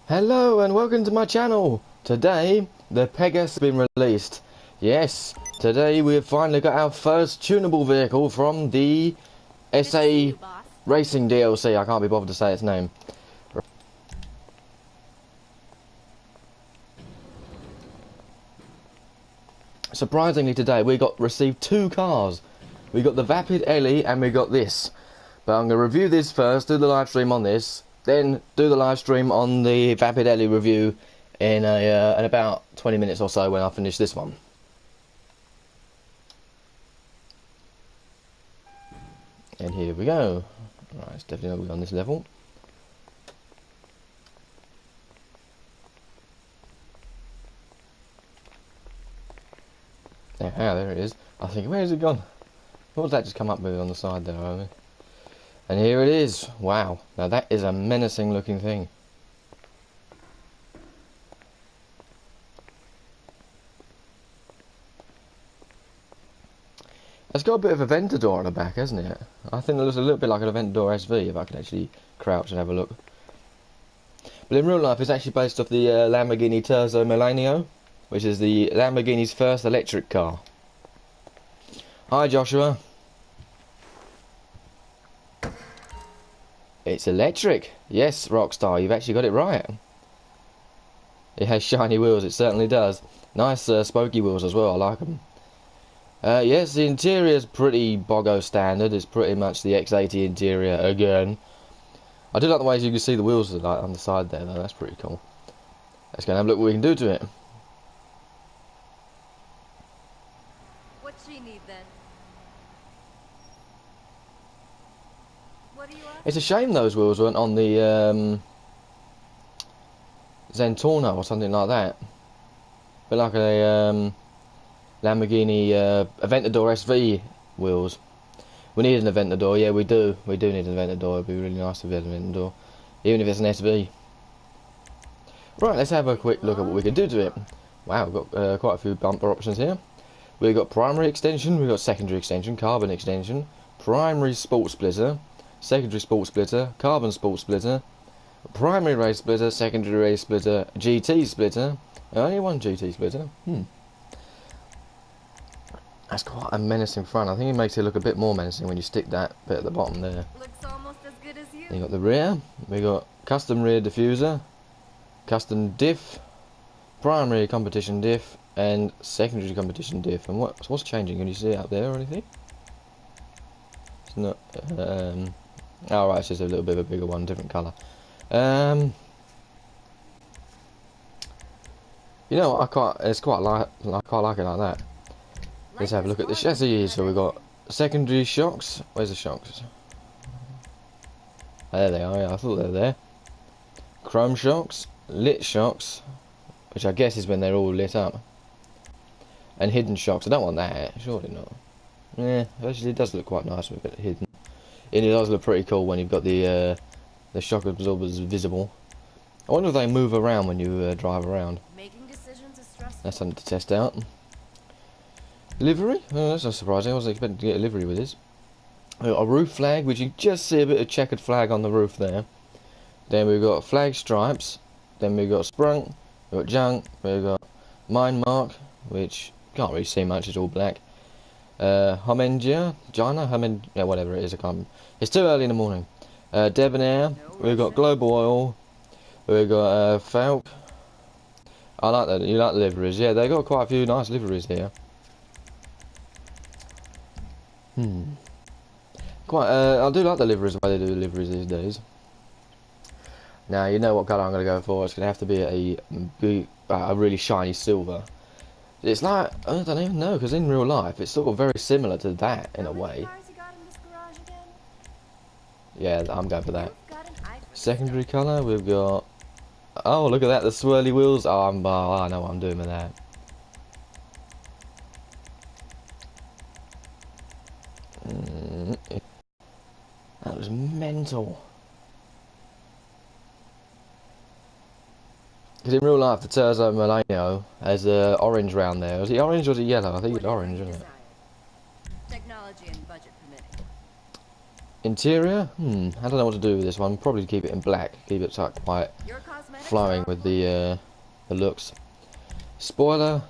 Hello and welcome to my channel. Today the Pegassi has been released. Yes, today we've finally got our first tunable vehicle from the SA Racing DLC. I can't be bothered to say its name. Surprisingly today we received two cars. We got the Vapid Ellie and we got this. But I'm going to review this first, do the live stream on this, then do the live stream on the Vapid Ellie review in about 20 minutes or so when I finish this one. And here we go. Right, it's definitely going to be on this level. Yeah, there it is. I think, where has it gone? What did that just come up with on the side there, only? And here it is. Wow. Now that is a menacing looking thing. It's got a bit of a Aventador on the back, hasn't it? I think it looks a little bit like an Aventador SV if I could actually crouch and have a look. But in real life it's actually based off the Lamborghini Terzo Millennio, which is the Lamborghini's first electric car. Hi Joshua. It's electric. Yes, Rockstar, you've actually got it right. It has shiny wheels, it certainly does. Nice spokey wheels as well, I like them. Yes, the interior is pretty boggo standard. It's pretty much the X80 interior again. I do like the ways you can see the wheels like on the side there, though. That's pretty cool. Let's go and have a look what we can do to it. What she need then? What do you ask? It's a shame those wheels weren't on the Zentorno or something like that. But like a Lamborghini Aventador SV wheels. We need an Aventador, yeah, we do. We do need an Aventador. It'd be really nice if we had an Aventador, even if it's an SV. Right, let's have a quick look at what we can do to it. Wow, we've got quite a few bumper options here. We've got primary extension, we've got secondary extension, carbon extension, primary sport splitter, secondary sport splitter, carbon sport splitter, primary race splitter, secondary race splitter, GT splitter. Only one GT splitter. That's quite a menacing front. I think it makes it look a bit more menacing when you stick that bit at the bottom there. Looks almost as good as you. Then you got the rear. We got custom rear diffuser, custom diff, primary competition diff, and secondary competition diff. And what's changing? Can you see it up there or anything? It's not. Oh right, it's just a little bit of a bigger one, different colour. You know, I quite like it like that. Let's have a look at the chassis. So we've got secondary shocks. Where's the shocks? There they are, yeah, I thought they were there. Chrome shocks, lit shocks, which I guess is when they're all lit up. And hidden shocks. I don't want that, surely not. Yeah, actually it does look quite nice with it hidden. And it does look pretty cool when you've got the shock absorbers visible. I wonder if they move around when you drive around. Making decisions is stressful. That's something to test out. Livery? Oh, that's not surprising. I wasn't expecting to get a livery with this. A roof flag, which you can just see a bit of checkered flag on the roof there. Then we've got flag stripes. Then we've got sprunk. We've got junk. We've got mine mark, which can't really see much. It's all black. Homengia, Gina, yeah, whatever it is. I can't. It's too early in the morning. Debonair. We've got global oil. We've got Falk. I like that. You like the liveries? Yeah, they got quite a few nice liveries here. Quite. I do like the liveries, the way they do the liveries these days. Now you know what colour I'm going to go for. It's going to have to be a really shiny silver. It's like, I don't even know, because in real life it's sort of very similar to that in a way. Yeah, I'm going for that. Secondary colour, we've got. Oh, look at that, the swirly wheels. Oh, I know what I'm doing with that. That was mental. Because in real life, the Terzo Millennio has orange round there. Was it orange or was it yellow? I think it's orange, isn't it? Technology and budget permitting. Interior? I don't know what to do with this one. Probably keep it in black. Keep it quite Your cosmetics flowing are with on the looks. Spoiler.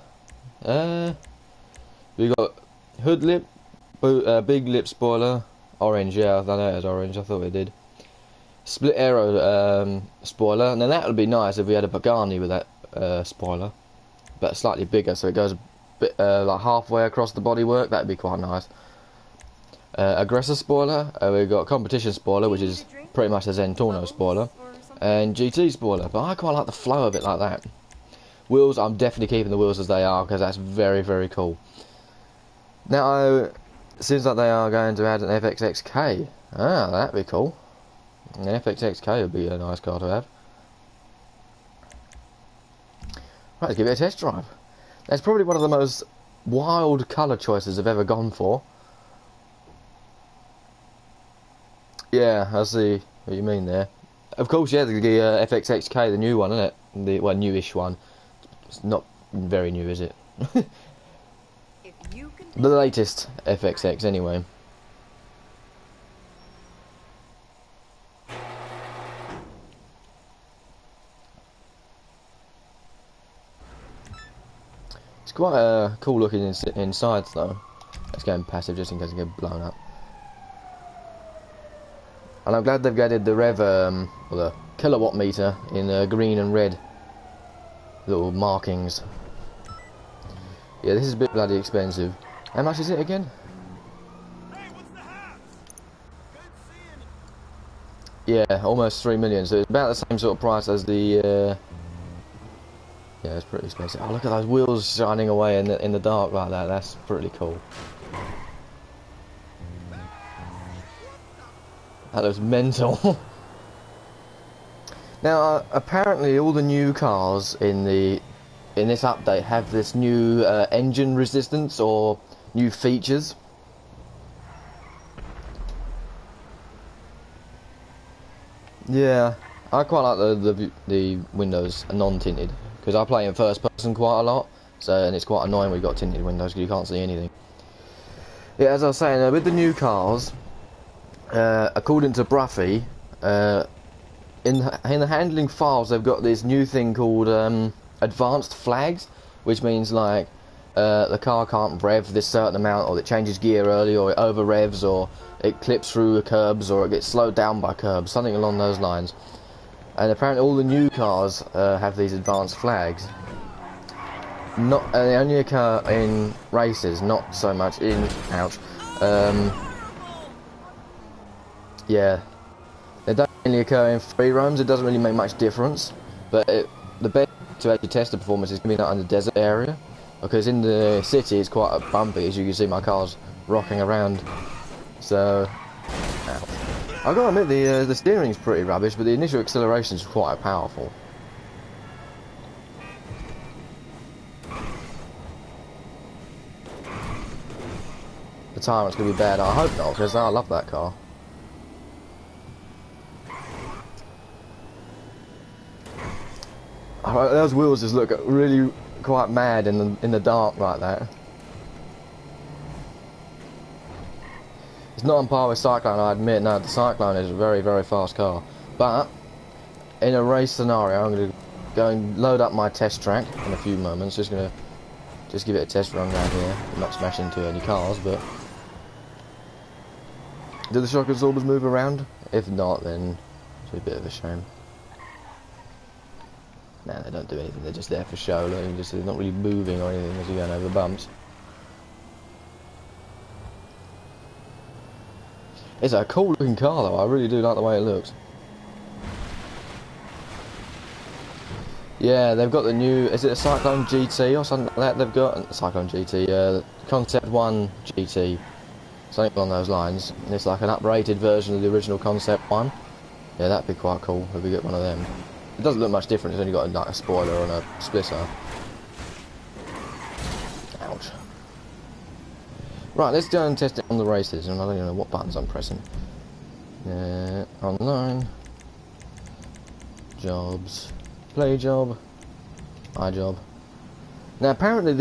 We got hood lip, big lip spoiler, orange. Yeah, I know it has orange. I thought it did. Split arrow spoiler, and then that would be nice if we had a Pagani with that spoiler, but slightly bigger, so it goes a bit like halfway across the bodywork. That'd be quite nice. Aggressor spoiler. We've got competition spoiler, which is pretty much a Zentorno spoiler, and GT spoiler. But I quite like the flow of it like that. Wheels, I'm definitely keeping the wheels as they are because that's very, very cool. Now, it seems like they are going to add an FXXK. Ah, that'd be cool. An FXXK would be a nice car to have. Right, let's give it a test drive. That's probably one of the most wild colour choices I've ever gone for. Yeah, I see what you mean there. Of course, yeah, the FXXK, the new one, isn't it? The newish one. It's not very new, is it? if you can The latest FXX, anyway. It's quite cool looking inside, though. Let's go in passive just in case it gets blown up. And I'm glad they've added the rev, or the kilowatt meter in green and red little markings. Yeah, this is a bit bloody expensive. How much is it again? Hey, what's the haps? Good seeing you. Yeah, almost 3 million. So it's about the same sort of price as the. Yeah, it's pretty expensive. Oh, look at those wheels shining away in the dark like that. That's pretty cool. That looks mental. Now, apparently, all the new cars in this update have this new engine resistance or new features. Yeah, I quite like the windows non-tinted because I play in first person quite a lot. So, and it's quite annoying when you've got tinted windows because you can't see anything. Yeah, as I was saying, with the new cars, according to Bruffy, in the handling files, they've got this new thing called advanced flags, which means like the car can't rev this certain amount, or it changes gear early, or it over revs, or it clips through curbs, or it gets slowed down by curbs, something along those lines. And apparently all the new cars have these advanced flags. They only occur in races, not so much in yeah, they don't really occur in free roams. It doesn't really make much difference, but the best to actually test the performance is going to be out in the desert area, because in the city it's quite bumpy, as you can see my car's rocking around. So, ouch. I've got to admit the steering's pretty rubbish, but the initial acceleration is quite powerful. The Tyrant's going to be bad. I hope not, because I love that car. Those wheels just look really quite mad in the dark like that. It's not on par with Cyclone, I admit. No, the Cyclone is a very, very fast car. But in a race scenario, I'm going to go and load up my test track in a few moments. Just going to give it a test run down here. I'm not smashing into any cars, but do the shock absorbers move around? If not, then it's a bit of a shame. Nah, they don't do anything, they're just there for show, they're not really moving or anything as you're going over bumps. It's a cool looking car though, I really do like the way it looks. Yeah, they've got the new, is it a Cyclone GT or something like that they've got? Cyclone GT, Concept 1 GT, something along those lines. And it's like an uprated version of the original Concept 1. Yeah, that'd be quite cool if we get one of them. It doesn't look much different, it's only got like a spoiler and a splitter. Ouch. Right, let's go and test it on the races, and I don't even know what buttons I'm pressing. Online. Jobs. Play job. My job. Now apparently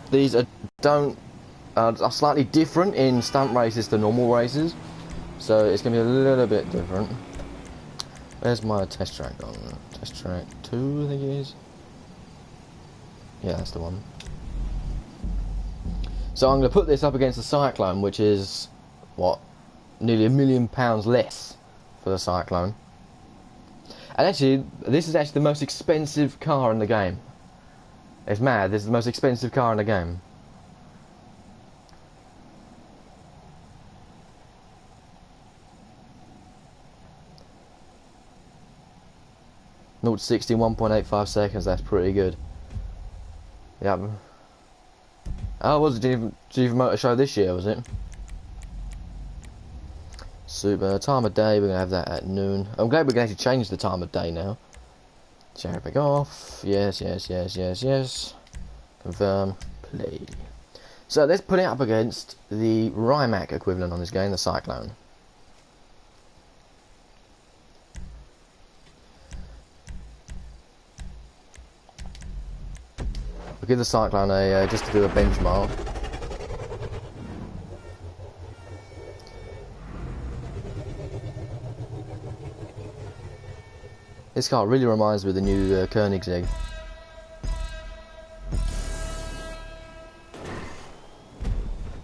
these are slightly different in stunt races to normal races. So it's going to be a little bit different. Where's my test track gone? Test track 2, I think it is. Yeah, that's the one. So I'm going to put this up against the Cyclone, which is, what, nearly £1 million less for the Cyclone. And actually, this is actually the most expensive car in the game. It's mad, this is the most expensive car in the game. Zero to 60 in 1.85 seconds, that's pretty good. Yep. Oh, was it Geneva Motor Show this year, was it? Super. Time of day, we're going to have that at noon. I'm glad we can actually change the time of day now. Share everything off. Yes, yes, yes, yes, yes. Confirm. Play. So let's put it up against the Rimac equivalent on this game, the Cyclone. We'll give the Cyclone a, just to do a benchmark. This car really reminds me of the new Koenigsegg.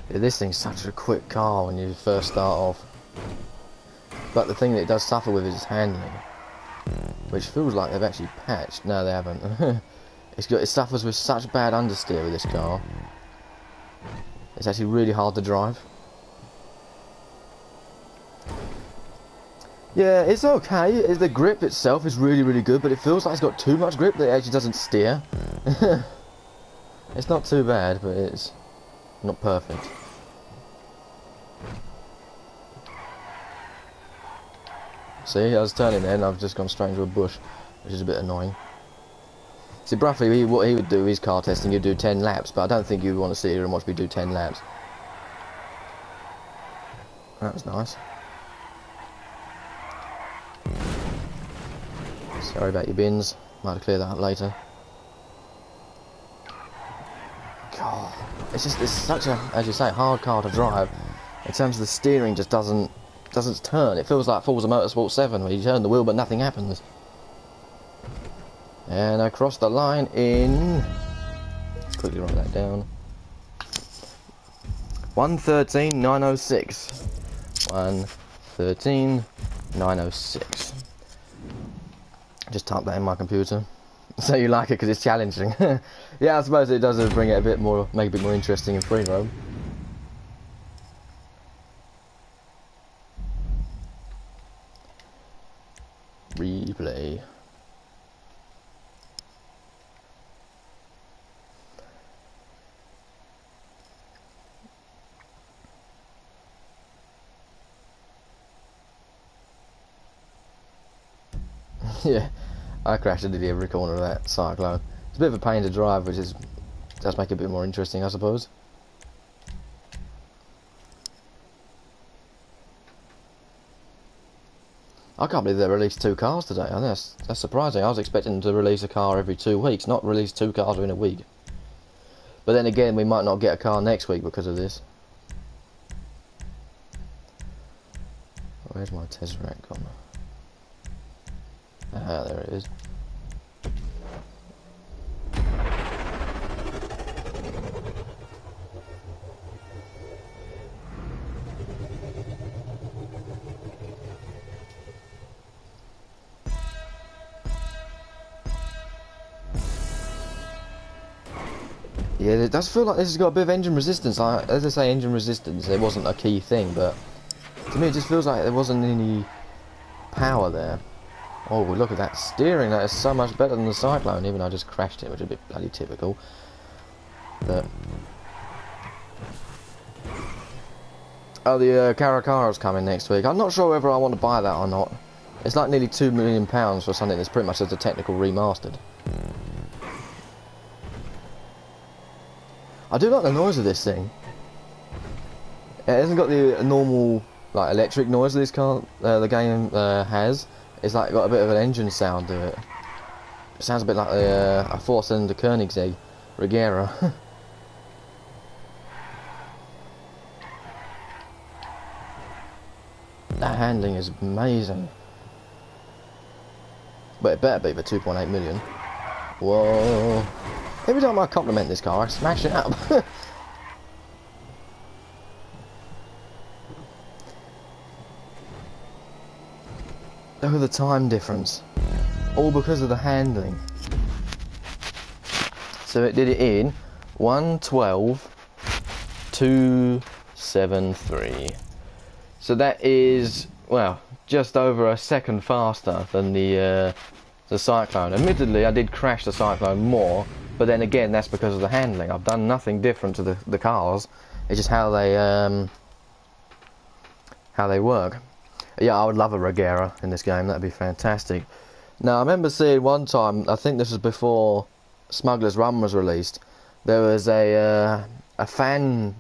Yeah, this thing's such a quick car when you first start off. But the thing that it does suffer with is its handling, which feels like they've actually patched. No, they haven't. It suffers with such bad understeer with this car. It's actually really hard to drive. Yeah, it's okay. The grip itself is really, really good, but it feels like it's got too much grip that it actually doesn't steer. It's not too bad, but it's not perfect. See, I was turning there and I've just gone straight into a bush, which is a bit annoying. See, roughly what he would do, his car testing, he'd do 10 laps, but I don't think you'd want to sit here and watch me do 10 laps. That was nice. Sorry about your bins, might have cleared that up later. God, it's such a, as you say, hard car to drive. In terms of the steering, just doesn't turn. It feels like Forza Motorsport 7, where you turn the wheel but nothing happens. And I crossed the line in... Let's quickly write that down. 1:13.906. 1:13.906. Just type that in my computer. So you like it because it's challenging. Yeah, I suppose it does bring it a bit more, make it a bit more interesting in free roam. Replay. Yeah, I crashed into every corner of that Cyclone. It's a bit of a pain to drive, which does make it a bit more interesting, I suppose. I can't believe they released 2 cars today. I mean, that's surprising. I was expecting them to release a car every 2 weeks, not release 2 cars within a week. But then again, we might not get a car next week because of this. Where's my Tezeract gone? Ah, there it is. Yeah, it does feel like this has got a bit of engine resistance. Like, as I say, engine resistance, it wasn't a key thing, but to me it just feels like there wasn't any power there. Oh, look at that steering. That is so much better than the Cyclone, even though I just crashed it, which is a bit bloody typical. But... oh, the Caracaro's coming next week. I'm not sure whether I want to buy that or not. It's like nearly £2 million for something that's pretty much just a technical remastered. I do like the noise of this thing. It hasn't got the normal like electric noise this car, the game has. It's like got a bit of an engine sound to it. It sounds a bit like a 4-cylinder Koenigsegg Regera. That handling is amazing. But it better be for 2.8 million. Whoa. Every time I compliment this car, I smash it up. Look at the time difference. All because of the handling. So it did it in 1:12.273. So that is, well, just over a second faster than the Cyclone. Admittedly, I did crash the Cyclone more, but then again, that's because of the handling. I've done nothing different to the cars. It's just how they work. Yeah, I would love a Regera in this game. That'd be fantastic. Now, I remember seeing one time, I think this was before Smuggler's Run was released, there was a fan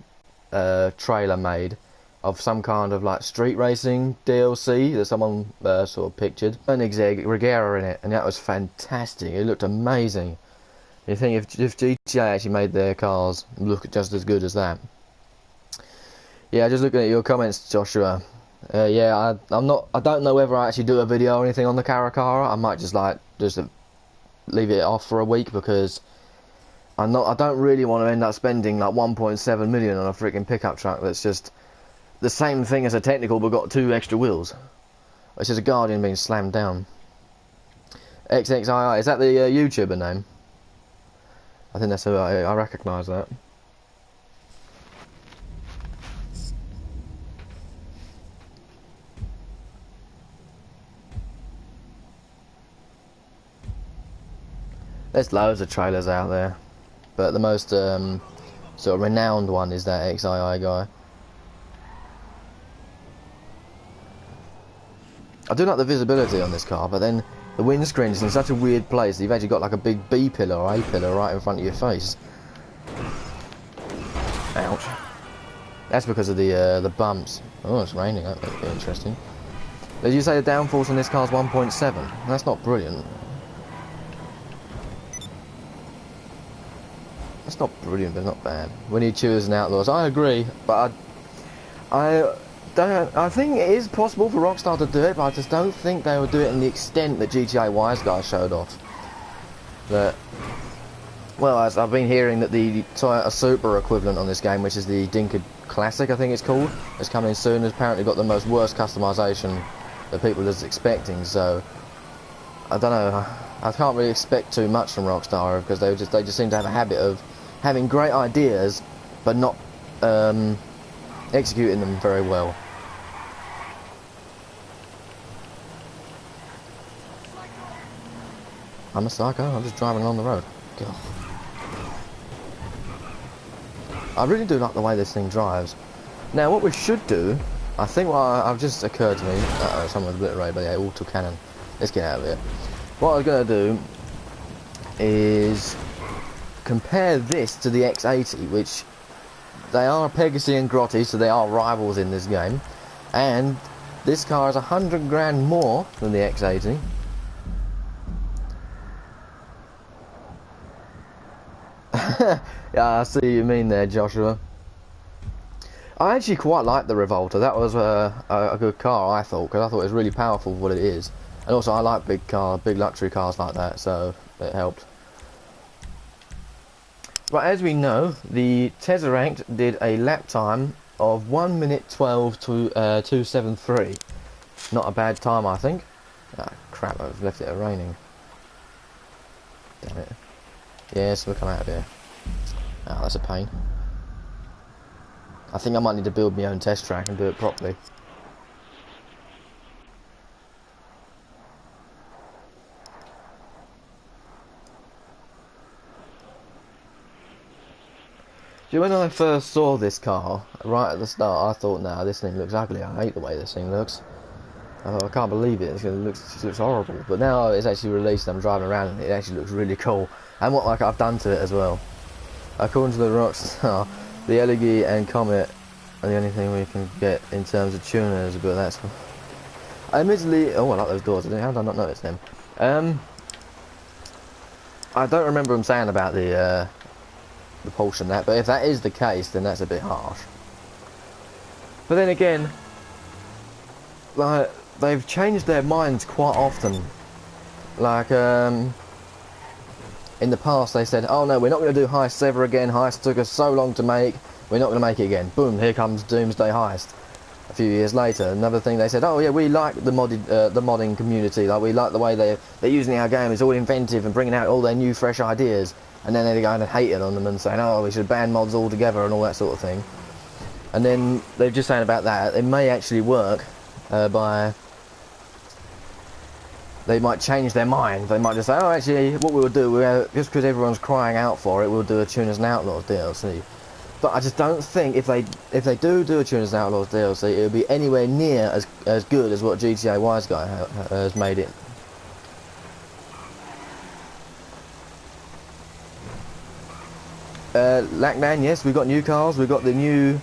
trailer made of some kind of like street racing DLC that someone sort of pictured. An Regera in it, and that was fantastic. It looked amazing. You think if GTA actually made their cars look just as good as that? Yeah, just looking at your comments, Joshua. Yeah, I don't know whether I actually do a video or anything on the Caracara. I might just leave it off for a week because I don't really want to end up spending like 1.7 million on a freaking pickup truck that's just the same thing as a technical but got 2 extra wheels. Which is a Guardian being slammed down. XXII, is that the YouTuber name? I think that's who I recognise that. There's loads of trailers out there, but the most sort of renowned one is that XII guy. I do like the visibility on this car, but then the windscreen is in such a weird place that you've actually got like a big B pillar or A pillar right in front of your face. Ouch. That's because of the bumps. Oh, it's raining. That might be interesting. Did you say the downforce on this car's 1.7? That's not brilliant. It's not brilliant, but not bad. We need Cheers and Outlaws. I agree, but I think it is possible for Rockstar to do it, but I just don't think they will do it in the extent that GTA Wise guys showed off. That, well, as I've been hearing that the Toyota Supra equivalent on this game, which is the Dinka Classic, I think it's called, is coming soon. Has apparently got the most worst customization that people are expecting. So I don't know. I can't really expect too much from Rockstar because they just seem to have a habit of having great ideas but not executing them very well. I'm a psycho, I'm just driving along the road. God. I really do like the way this thing drives. Now what we should do, I think what I've just occurred to me, someone's obliterated by the autocannon. Let's get out of here. What I was going to do is compare this to the X80, which they are Pegassi and Grotti, so they are rivals in this game, and this car is 100 grand more than the X80. Yeah, I see what you mean there, Joshua. I actually quite like the Revolta. That was a good car, I thought, because I thought it was really powerful for what it is. And also I like big luxury cars like that, so it helped. But as we know, the Tezeract did a lap time of 1 minute 12 to 273. Not a bad time, I think. Ah, crap, I've left it raining. Damn it. Yes, we'll come out of here. Oh, that's a pain. I think I might need to build my own test track and do it properly. When I first saw this car, right at the start, I thought, nah, this thing looks ugly. I hate the way this thing looks. I thought, I can't believe it. It looks horrible. But now it's actually released and I'm driving around and it actually looks really cool. And what I've done to it as well. According to the Rockstar, the Elegy and Comet are the only thing we can get in terms of tuners, but that's... Admittedly... Oh, I like those doors. How did I not notice them? I don't remember them saying about the propulsion that, but if that is the case, then that's a bit harsh. But then again, like they've changed their minds quite often. Like in the past they said, oh no, we're not going to do heists ever again. Heists took us so long to make. We're not going to make it again. Boom, here comes Doomsday Heist. A few years later, another thing they said, oh yeah, we like the modding community. Like we like the way they're using our game. It's all inventive and bringing out all their new fresh ideas. And then they're going and hating on them and saying, oh, we should ban mods altogether and all that sort of thing. And then they're just saying about that, it may actually work they might change their mind. They might just say, oh, actually, what we'll do, just because everyone's crying out for it, we'll do a Tuners and Outlaws DLC. But I just don't think if they do a Tuners and Outlaws DLC, it'll be anywhere near as good as what GTA Wise Guy has made it. Lackland, yes, we've got new cars, we've got the new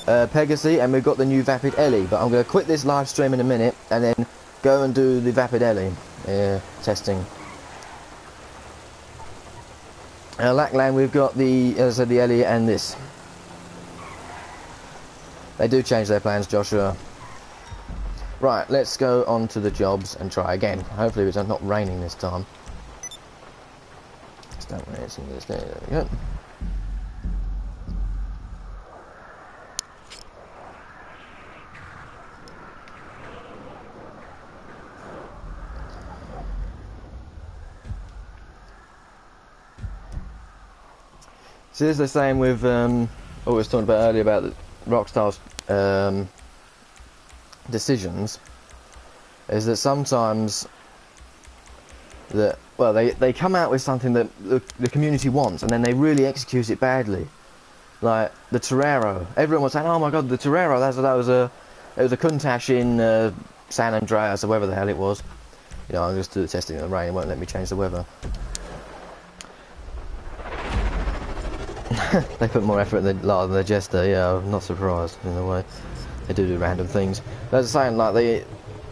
Pegassi, and we've got the new Vapid Ellie. But I'm going to quit this live stream in a minute and then go and do the Vapid Ellie testing. Lackland, we've got the, as I said, the Ellie and this. They do change their plans, Joshua. Right, let's go on to the jobs and try again. Hopefully it's not raining this time. There we go. So this is the same with what we were talking about earlier about Rockstar's decisions, is that sometimes they come out with something that the community wants and then they really execute it badly. Like the Torero, everyone was saying, oh my god, the Torero, it was a Countach in San Andreas or wherever the hell it was. You know, I'm just doing the testing in the rain, it won't let me change the weather. They put more effort than the Jester, yeah, I'm not surprised in a way. They do random things. But as I was saying, like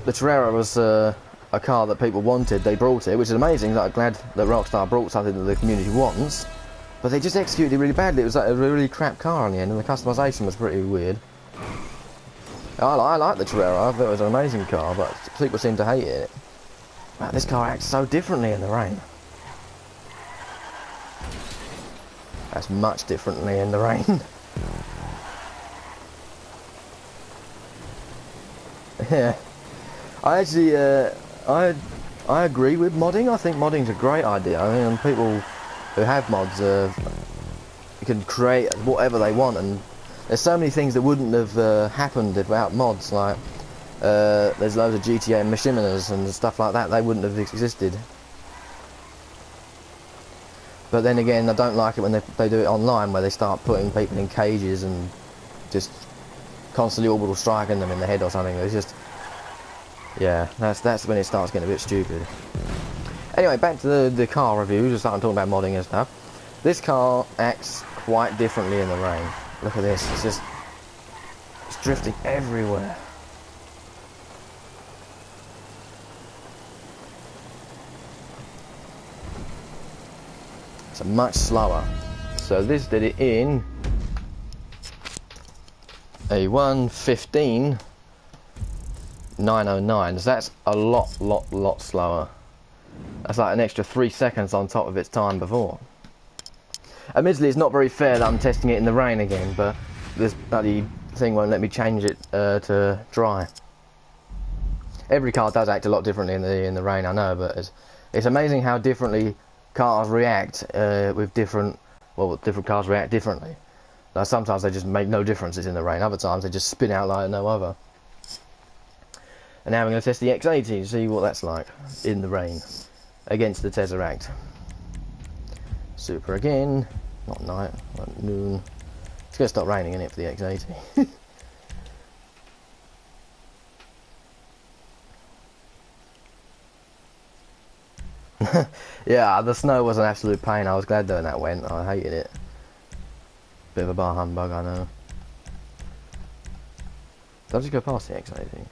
the Torero was a car that people wanted, they brought it, which is amazing. Like, I'm glad that Rockstar brought something that the community wants, but they just executed it really badly. It was like a really crap car in the end, and the customization was pretty weird. I like the Torero, I thought it was an amazing car, but people seem to hate it. Man, this car acts so differently in the rain. That's much differently in the rain. Yeah, I actually I agree with modding. I think modding's a great idea. I mean, people who have mods can create whatever they want, and there's so many things that wouldn't have happened without mods. Like there's loads of GTA machinimas and stuff like that. They wouldn't have existed. But then again, I don't like it when they do it online, where they start putting people in cages and just constantly orbital striking them in the head or something. It's just, yeah, that's when it starts getting a bit stupid. Anyway, back to the car review. Just starting talking about modding and stuff. This car acts quite differently in the rain. Look at this. It's drifting everywhere. So much slower. So this did it in a 1:15.909. So that's a lot slower. That's like an extra 3 seconds on top of its time before. Admittedly, it's not very fair that I'm testing it in the rain again, but this bloody thing won't let me change it to dry. Every car does act a lot differently in the rain, I know, but it's amazing how differently cars react with different cars react differently. Like sometimes they just make no differences in the rain, other times they just spin out like no other. And now we're going to test the X80 to see what that's like in the rain against the Tezeract. Super again, not night, like noon. It's going to stop raining, isn't it, for the X80? Yeah, the snow was an absolute pain. I was glad though when that went. I hated it. Bit of a bar humbug, I know. Did I just go past the X80?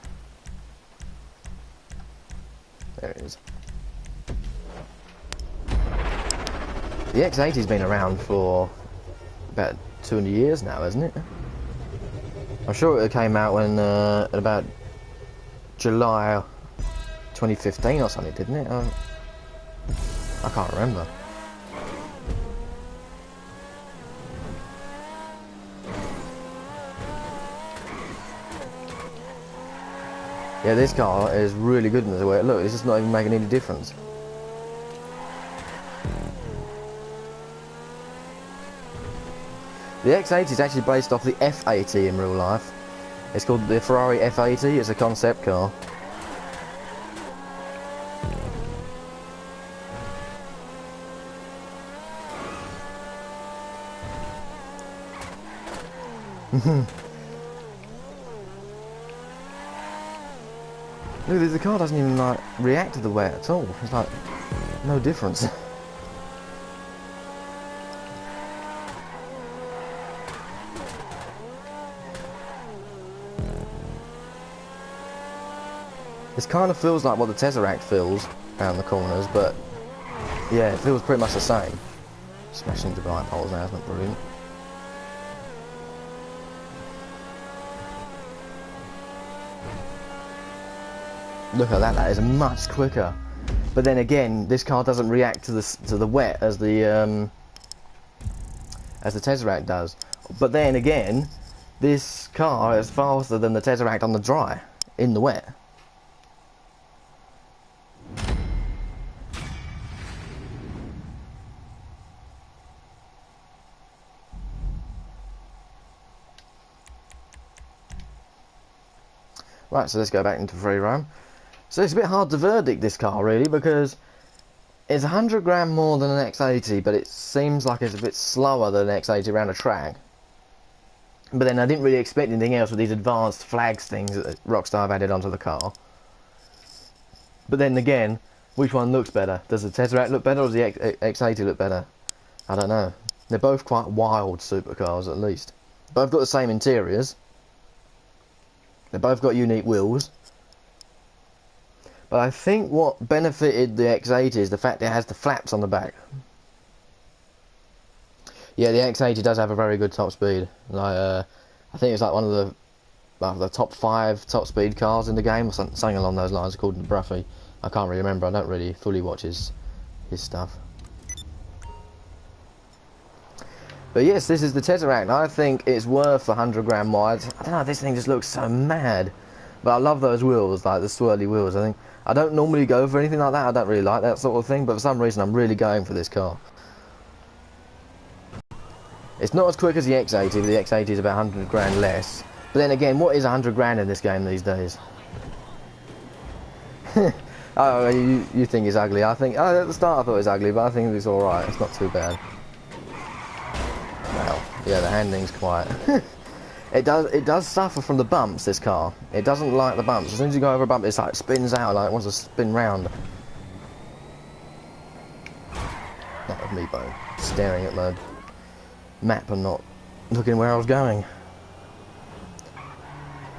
There it is. The X80's been around for about 200 years now, hasn't it? I'm sure it came out when at about July 2015 or something, didn't it? I can't remember. Yeah, this car is really good in the way. Look, it's just not even making any difference. The X80 is actually based off the F80 in real life. It's called the Ferrari F80. It's a concept car. Look, the car doesn't even like react to the wet at all. It's like no difference. This kind of feels like what the Tezeract feels around the corners, but yeah, it feels pretty much the same. Smashing into light poles now, it's not brilliant. Look at that, that is much quicker. But then again, this car doesn't react to the wet as the Tezeract does. But then again, this car is faster than the Tezeract on the dry, in the wet. Right, so let's go back into free roam. So it's a bit hard to verdict this car really, because it's 100 grand more than an X80, but it seems like it's a bit slower than an X80 around a track. But then I didn't really expect anything else with these advanced flags things that Rockstar have added onto the car. But then again, which one looks better? Does the Tezeract look better or does the X80 look better? I don't know. They're both quite wild supercars at least. Both got the same interiors. They both got unique wheels. But I think what benefited the X80 is the fact it has the flaps on the back. Yeah, the X80 does have a very good top speed. Like, I think it's like one of the top 5 top speed cars in the game, or something along those lines, according to Bruffy. I can't really remember. I don't really fully watch his stuff. But yes, this is the Tezeract. I think it's worth 100 grand more. I don't know, this thing just looks so mad. But I love those wheels, like the swirly wheels. I don't normally go for anything like that. I don't really like that sort of thing, but for some reason I'm really going for this car. It's not as quick as the X80, but the X80 is about 100 grand less. But then again, what is 100 grand in this game these days? Oh, you think it's ugly. At the start I thought it was ugly, but I think it's alright. It's not too bad. Well, yeah, the handling's quite... It does suffer from the bumps, this car. It doesn't like the bumps. As soon as you go over a bump, it's like it spins out, like it wants to spin round. Not of me, though. Staring at the map and not looking where I was going.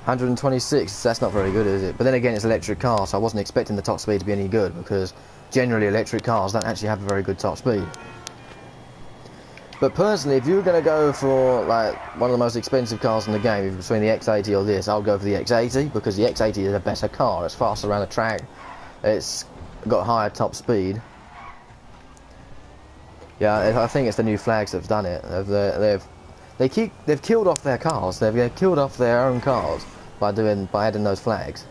126, that's not very good, is it? But then again, it's an electric car, so I wasn't expecting the top speed to be any good, because generally electric cars don't actually have a very good top speed. But personally, if you were going to go for like one of the most expensive cars in the game, between the X80 or this, I would go for the X80, because the X80 is a better car. It's faster around the track. It's got higher top speed. Yeah, I think it's the new flags that have done it. They've killed off their cars. They've killed off their own cars by adding those flags.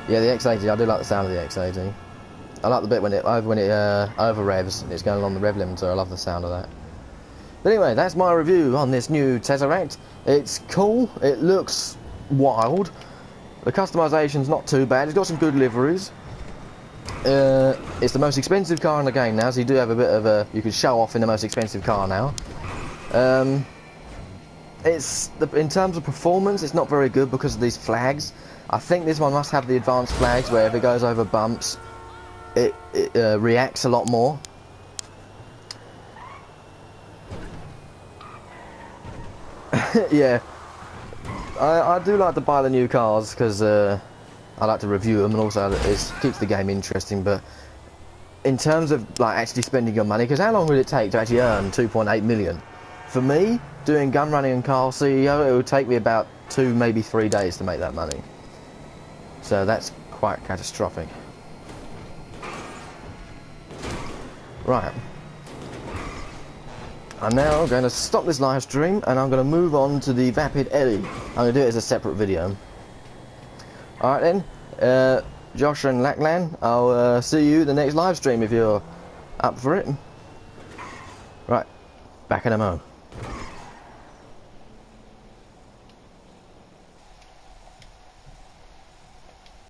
Yeah, the X80, I do like the sound of the X80. I like the bit when it over revs and it's going along the rev limiter. I love the sound of that. But anyway, that's my review on this new Tezeract. It's cool, it looks wild. The customisation's not too bad, it's got some good liveries. It's the most expensive car in the game now, so you do have a bit of a... You can show off in the most expensive car now. In terms of performance, it's not very good because of these flags. I think this one must have the advanced flags where if it goes over bumps, it reacts a lot more. Yeah, I do like to buy the new cars because I like to review them, and also it keeps the game interesting. But in terms of like actually spending your money, because how long would it take to actually earn 2.8 million? For me, doing gun running and car CEO, it would take me about 2, maybe 3 days to make that money. So that's quite catastrophic. Right. I'm now going to stop this live stream and I'm going to move on to the Vapid Ellie. I'm going to do it as a separate video. Alright then, Josh and Lackland, I'll see you the next live stream if you're up for it. Right, back in a mo.